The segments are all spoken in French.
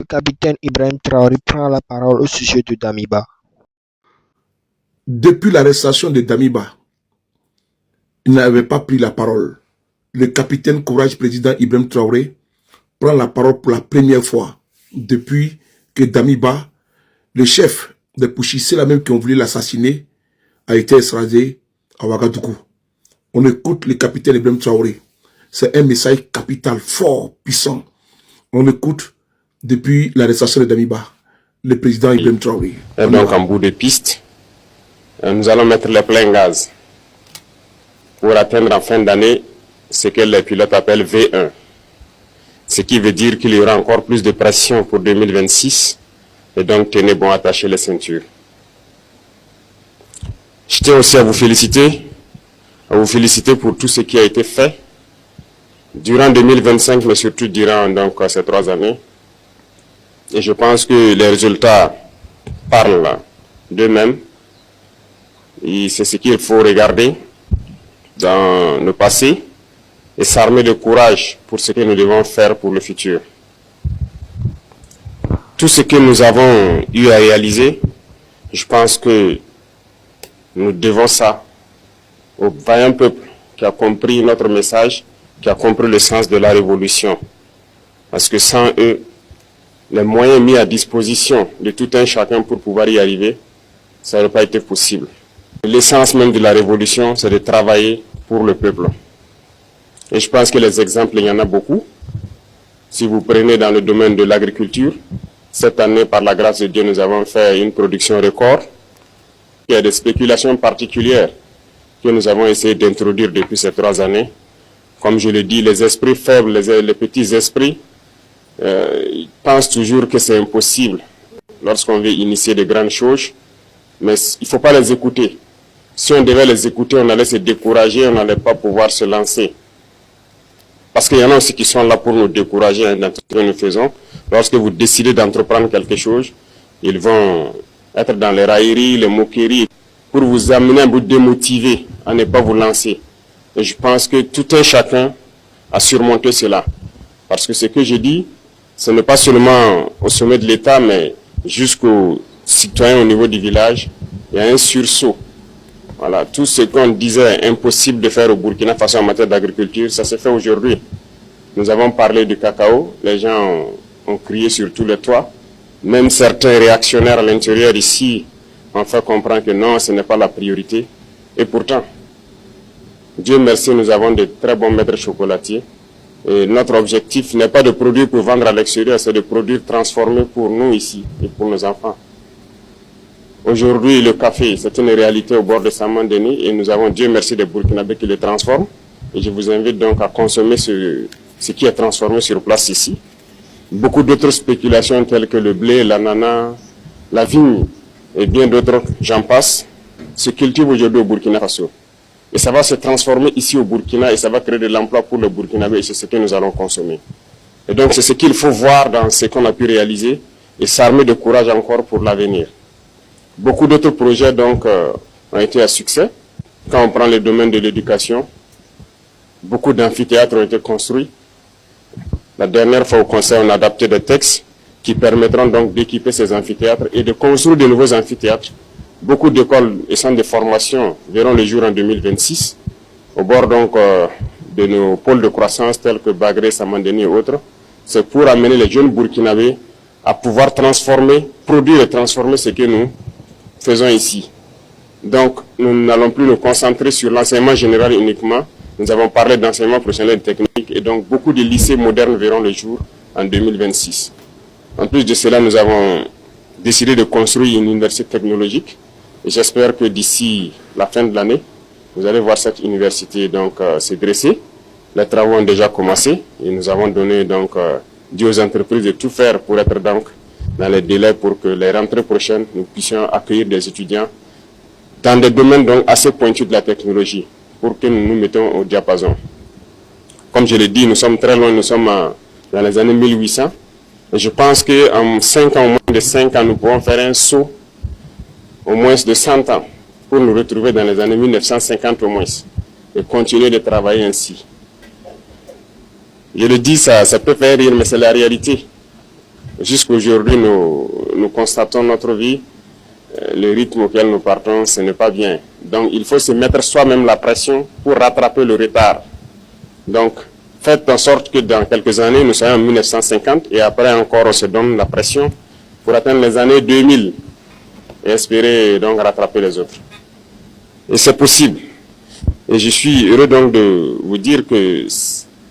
capitaine Ibrahim Traoré prend la parole au sujet de Damiba. Depuis l'arrestation de Damiba, il n'avait pas pris la parole. Le capitaine Courage, président Ibrahim Traoré, prend la parole pour la première fois depuis que Damiba, le chef des Pouchis, c'est la même qui ont voulu l'assassiner, a été extradé à Ouagadougou. On écoute le capitaine Ibrahim Traoré. C'est un message capital, fort, puissant. On écoute depuis l'arrestation de Damiba, le président Ibrahim Traoré. Et donc en bout de piste, nous allons mettre les pleins gaz pour atteindre en fin d'année ce que les pilotes appellent V1. Ce qui veut dire qu'il y aura encore plus de pression pour 2026. Et donc tenez bon, attachez les ceintures. Je tiens aussi à vous féliciter pour tout ce qui a été fait durant 2025, mais surtout durant donc, ces 3 années. Et je pense que les résultats parlent d'eux-mêmes. Et c'est ce qu'il faut regarder dans le passé et s'armer de courage pour ce que nous devons faire pour le futur. Tout ce que nous avons eu à réaliser, je pense que nous devons ça au vaillant peuple qui a compris notre message, qui a compris le sens de la révolution. Parce que sans eux, les moyens mis à disposition de tout un chacun pour pouvoir y arriver, ça n'aurait pas été possible. L'essence même de la révolution, c'est de travailler pour le peuple. Et je pense que les exemples, il y en a beaucoup. Si vous prenez dans le domaine de l'agriculture, cette année, par la grâce de Dieu, nous avons fait une production record. Il y a des spéculations particulières que nous avons essayé d'introduire depuis ces 3 années. Comme je le dis, les esprits faibles, les petits esprits, ils pensent toujours que c'est impossible lorsqu'on veut initier de grandes choses. Mais il ne faut pas les écouter. Si on devait les écouter, on allait se décourager, on n'allait pas pouvoir se lancer. Parce qu'il y en a aussi qui sont là pour nous décourager dans tout ce que nous faisons. Lorsque vous décidez d'entreprendre quelque chose, ils vont être dans les railleries, les moqueries, pour vous amener à vous démotiver, à ne pas vous lancer. Et je pense que tout un chacun a surmonté cela. Parce que ce que je dis, ce n'est pas seulement au sommet de l'État, mais jusqu'aux citoyens au niveau du village, il y a un sursaut. Voilà, tout ce qu'on disait impossible de faire au Burkina Faso en matière d'agriculture, ça s'est fait aujourd'hui. Nous avons parlé du cacao, les gens ont crié sur tous les toits. Même certains réactionnaires à l'intérieur ici ont fait comprendre que non, ce n'est pas la priorité. Et pourtant, Dieu merci, nous avons de très bons maîtres chocolatiers. Et notre objectif n'est pas de produire pour vendre à l'extérieur, c'est de produire transformé pour nous ici et pour nos enfants. Aujourd'hui, le café, c'est une réalité au bord de Saman-Denis et nous avons, Dieu merci, des Burkinabés qui le transforment. Et je vous invite donc à consommer ce qui est transformé sur place ici. Beaucoup d'autres spéculations telles que le blé, l'ananas, la vigne et bien d'autres, j'en passe, se cultivent aujourd'hui au Burkina Faso. Et ça va se transformer ici au Burkina et ça va créer de l'emploi pour le Burkinabé et c'est ce que nous allons consommer. Et donc c'est ce qu'il faut voir dans ce qu'on a pu réaliser et s'armer de courage encore pour l'avenir. Beaucoup d'autres projets donc ont été à succès. Quand on prend le domaine de l'éducation, beaucoup d'amphithéâtres ont été construits. La dernière fois au Conseil, on a adapté des textes qui permettront donc d'équiper ces amphithéâtres et de construire de nouveaux amphithéâtres. Beaucoup d'écoles et centres de formation verront le jour en 2026, au bord donc de nos pôles de croissance tels que Bagré, Saman-Denis et autres. C'est pour amener les jeunes Burkinabés à pouvoir transformer, produire et transformer ce que nous faisons ici. Donc, nous n'allons plus nous concentrer sur l'enseignement général uniquement. Nous avons parlé d'enseignement professionnel et technique et donc beaucoup de lycées modernes verront le jour en 2026. En plus de cela, nous avons décidé de construire une université technologique et j'espère que d'ici la fin de l'année, vous allez voir cette université donc se dresser. Les travaux ont déjà commencé et nous avons donné donc dit aux entreprises de tout faire pour être donc dans les délais pour que les rentrées prochaines, nous puissions accueillir des étudiants dans des domaines donc assez pointus de la technologie pour que nous nous mettons au diapason. Comme je l'ai dit, nous sommes très loin, nous sommes dans les années 1800. Et je pense qu'en 5 ans, au moins de 5 ans, nous pourrons faire un saut au moins de 100 ans pour nous retrouver dans les années 1950 au moins et continuer de travailler ainsi. Je le dis, ça peut faire rire, mais c'est la réalité. Jusqu'aujourd'hui, nous constatons notre vie, le rythme auquel nous partons, ce n'est pas bien. Donc il faut se mettre soi-même la pression pour rattraper le retard. Donc faites en sorte que dans quelques années, nous soyons en 1950 et après encore on se donne la pression pour atteindre les années 2000 et espérer donc rattraper les autres. Et c'est possible. Et je suis heureux donc de vous dire que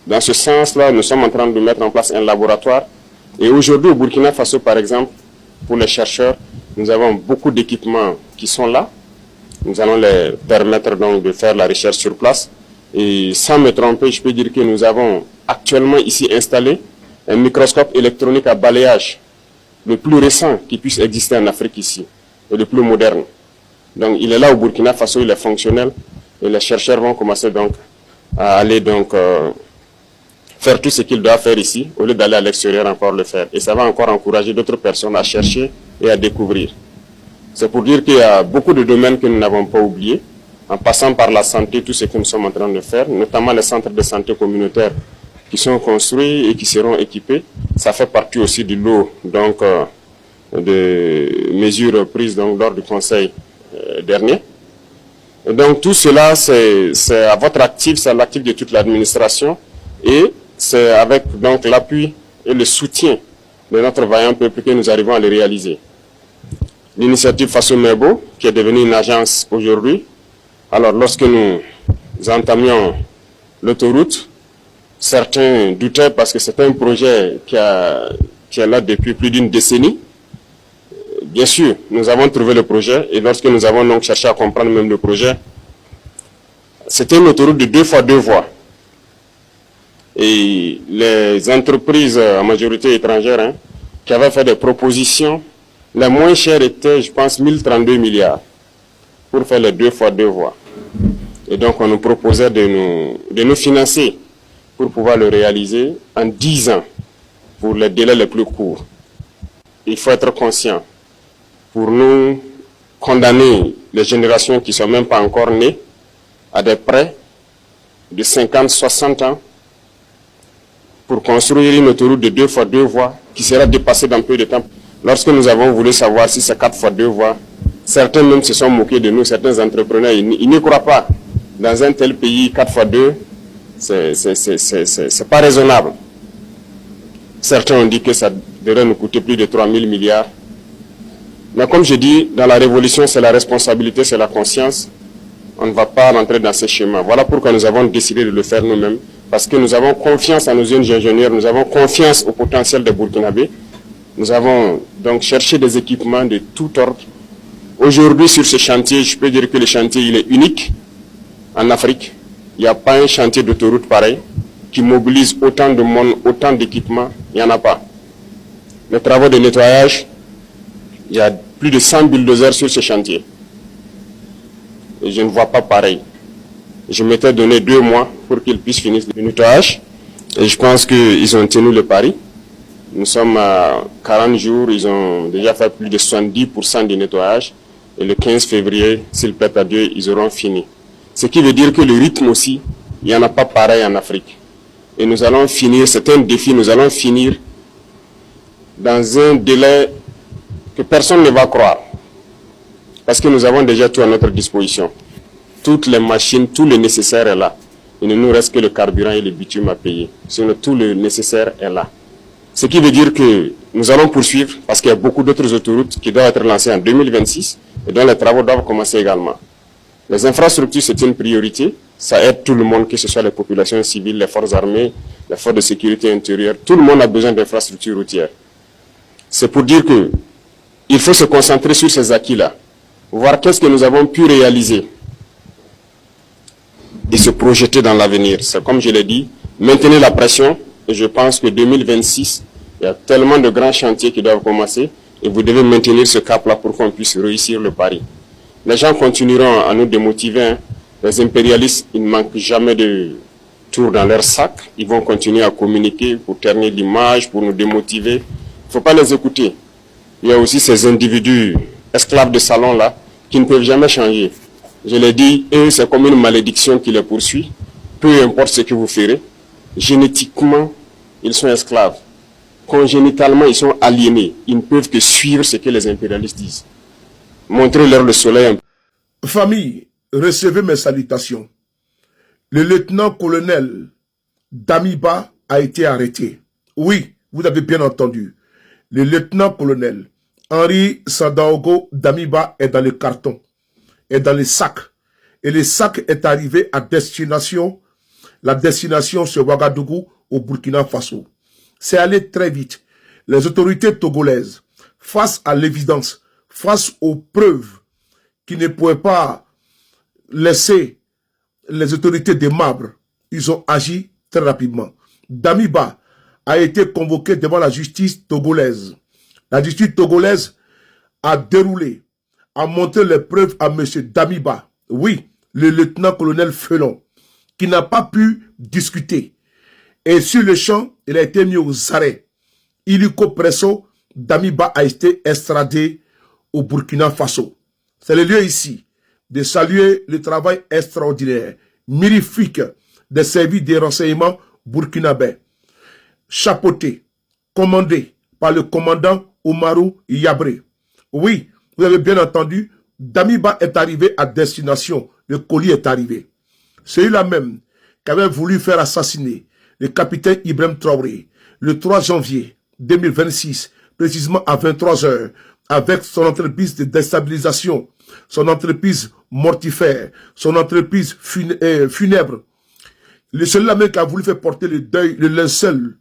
dans ce sens-là, nous sommes en train de mettre en place un laboratoire. Et aujourd'hui, au Burkina Faso, par exemple, pour les chercheurs, nous avons beaucoup d'équipements qui sont là. Nous allons les permettre donc de faire la recherche sur place. Et sans me tromper, je peux dire que nous avons actuellement ici installé un microscope électronique à balayage, le plus récent qui puisse exister en Afrique ici, et le plus moderne. Donc il est là au Burkina Faso, il est fonctionnel, et les chercheurs vont commencer donc à aller donc faire tout ce qu'ils doivent faire ici, au lieu d'aller à l'extérieur encore le faire. Et ça va encore encourager d'autres personnes à chercher et à découvrir. C'est pour dire qu'il y a beaucoup de domaines que nous n'avons pas oubliés, en passant par la santé, tout ce que nous sommes en train de faire, notamment les centres de santé communautaires qui sont construits et qui seront équipés. Ça fait partie aussi du lot donc, de mesures prises donc, lors du conseil dernier. Et donc tout cela, c'est à votre actif, c'est à l'actif de toute l'administration et c'est avec donc l'appui et le soutien de notre vaillant peuple que nous arrivons à le réaliser. L'initiative Faso Merbo, qui est devenue une agence aujourd'hui, alors lorsque nous entamions l'autoroute, certains doutaient parce que c'est un projet qui est là depuis plus d'une décennie. Bien sûr, nous avons trouvé le projet et lorsque nous avons donc cherché à comprendre même le projet, c'était une autoroute de 2 fois 2 voies. Et les entreprises en majorité étrangères qui avaient fait des propositions, les moins chères étaient, je pense, 1032 milliards pour faire les 2 fois 2 voies. Et donc on nous proposait de nous financer pour pouvoir le réaliser en 10 ans pour les délais les plus courts. Il faut être conscient. Pour nous condamner les générations qui ne sont même pas encore nées à des prêts de 50, 60 ans pour construire une autoroute de 2 fois 2 voies qui sera dépassée dans peu de temps. Lorsque nous avons voulu savoir si c'est 4 fois 2 voies, certains même se sont moqués de nous, certains entrepreneurs, ils n'y croient pas. Dans un tel pays, 4 fois 2, c'est pas raisonnable. Certains ont dit que ça devrait nous coûter plus de 3 000 milliards. Mais comme je dis, dans la révolution, c'est la responsabilité, c'est la conscience. On ne va pas rentrer dans ces schémas. Voilà pourquoi nous avons décidé de le faire nous-mêmes. Parce que nous avons confiance en nos jeunes ingénieurs, nous avons confiance au potentiel des Burkinabés. Nous avons donc cherché des équipements de tout ordre. Aujourd'hui, sur ce chantier, je peux dire que le chantier il est unique en Afrique. Il n'y a pas un chantier d'autoroute pareil qui mobilise autant de monde, autant d'équipements. Il n'y en a pas. Les travaux de nettoyage, il y a plus de 100 bulldozers sur ce chantier. Et je ne vois pas pareil. Je m'étais donné 2 mois pour qu'ils puissent finir le nettoyage. Et je pense qu'ils ont tenu le pari. Nous sommes à 40 jours, ils ont déjà fait plus de 70% du nettoyage. Et le 15 février, s'il plaît à Dieu, ils auront fini. Ce qui veut dire que le rythme aussi, il n'y en a pas pareil en Afrique. Et nous allons finir, c'est un défi, nous allons finir dans un délai que personne ne va croire. Parce que nous avons déjà tout à notre disposition. Toutes les machines, tout le nécessaire est là. Il ne nous reste que le carburant et le bitume à payer. Sinon, tout le nécessaire est là. Ce qui veut dire que nous allons poursuivre parce qu'il y a beaucoup d'autres autoroutes qui doivent être lancées en 2026 et dont les travaux doivent commencer également. Les infrastructures, c'est une priorité. Ça aide tout le monde, que ce soit les populations civiles, les forces armées, les forces de sécurité intérieure. Tout le monde a besoin d'infrastructures routières. C'est pour dire que il faut se concentrer sur ces acquis-là, voir qu'est-ce que nous avons pu réaliser et se projeter dans l'avenir. C'est comme je l'ai dit, maintenir la pression. Et je pense que 2026, il y a tellement de grands chantiers qui doivent commencer et vous devez maintenir ce cap-là pour qu'on puisse réussir le pari. Les gens continueront à nous démotiver. Les impérialistes, ils ne manquent jamais de tours dans leur sac. Ils vont continuer à communiquer pour ternir l'image, pour nous démotiver. Il ne faut pas les écouter. Il y a aussi ces individus esclaves de salon-là qui ne peuvent jamais changer. Je l'ai dit, eux, c'est comme une malédiction qui les poursuit. Peu importe ce que vous ferez, génétiquement, ils sont esclaves. congénitalement, ils sont aliénés. Ils ne peuvent que suivre ce que les impérialistes disent. Montrez-leur le soleil un peu. Famille, recevez mes salutations. Le lieutenant-colonel Damiba a été arrêté. Oui, vous avez bien entendu. Le lieutenant-colonel Henri Sandaogo Damiba est dans le carton, est dans les sacs. Et le sac est arrivé à destination. La destination, c'est Ouagadougou, au Burkina Faso. C'est allé très vite. Les autorités togolaises, face à l'évidence, face aux preuves qui ne pouvaient pas laisser les autorités des marbres, ils ont agi très rapidement. Damiba a été convoqué devant la justice togolaise. La justice togolaise a déroulé, a montré les preuves à M. Damiba. Oui, le lieutenant-colonel Felon, qui n'a pas pu discuter. Et sur le champ, il a été mis aux arrêts. Illico presso, Damiba a été extradé au Burkina Faso. C'est le lieu ici de saluer le travail extraordinaire, mirifique des services de renseignement burkinabais, chapeauté, commandé par le commandant Oumarou Yabré. Oui, vous avez bien entendu, Damiba est arrivé à destination, le colis est arrivé. Celui-là même qui avait voulu faire assassiner le capitaine Ibrahim Traoré le 3 janvier 2026, précisément à 23 h, avec son entreprise de déstabilisation, son entreprise mortifère, son entreprise funèbre. Celui-là même qui a voulu faire porter le deuil, le linceul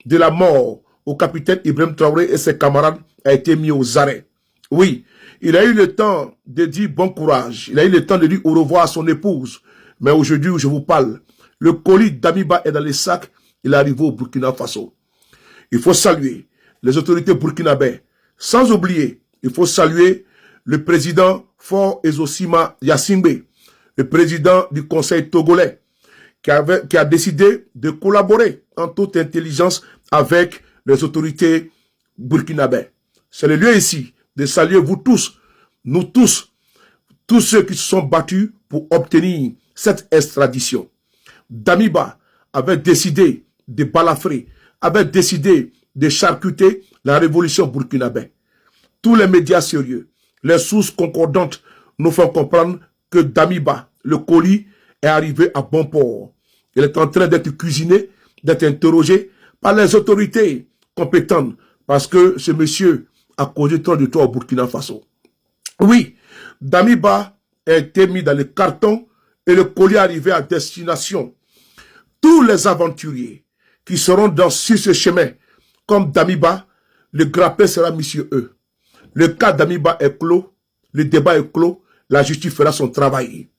de la mort au capitaine Ibrahim Traoré et ses camarades a été mis aux arrêts. Oui, il a eu le temps de dire bon courage, il a eu le temps de dire au revoir à son épouse. Mais aujourd'hui où je vous parle, le colis Damiba est dans les sacs, il est arrivé au Burkina Faso. Il faut saluer les autorités burkinabais. Sans oublier, il faut saluer le président Faure Ezosima Yassimbe, le président du Conseil togolais, qui a décidé de collaborer en toute intelligence avec les autorités burkinabais. C'est le lieu ici de saluer vous tous, nous tous ceux qui se sont battus pour obtenir cette extradition. Damiba avait décidé de balafrer, avait décidé de charcuter la révolution burkinabé. Tous les médias sérieux, les sources concordantes nous font comprendre que Damiba, le colis, est arrivé à bon port. Il est en train d'être cuisiné, d'être interrogé par les autorités compétentes parce que ce monsieur a causé trop de tort au Burkina Faso. Oui, Damiba a été mis dans le carton et le colis est arrivé à destination. Tous les aventuriers qui seront sur ce chemin, comme Damiba, le grappin sera mis sur eux. Le cas Damiba est clos, le débat est clos, la justice fera son travail.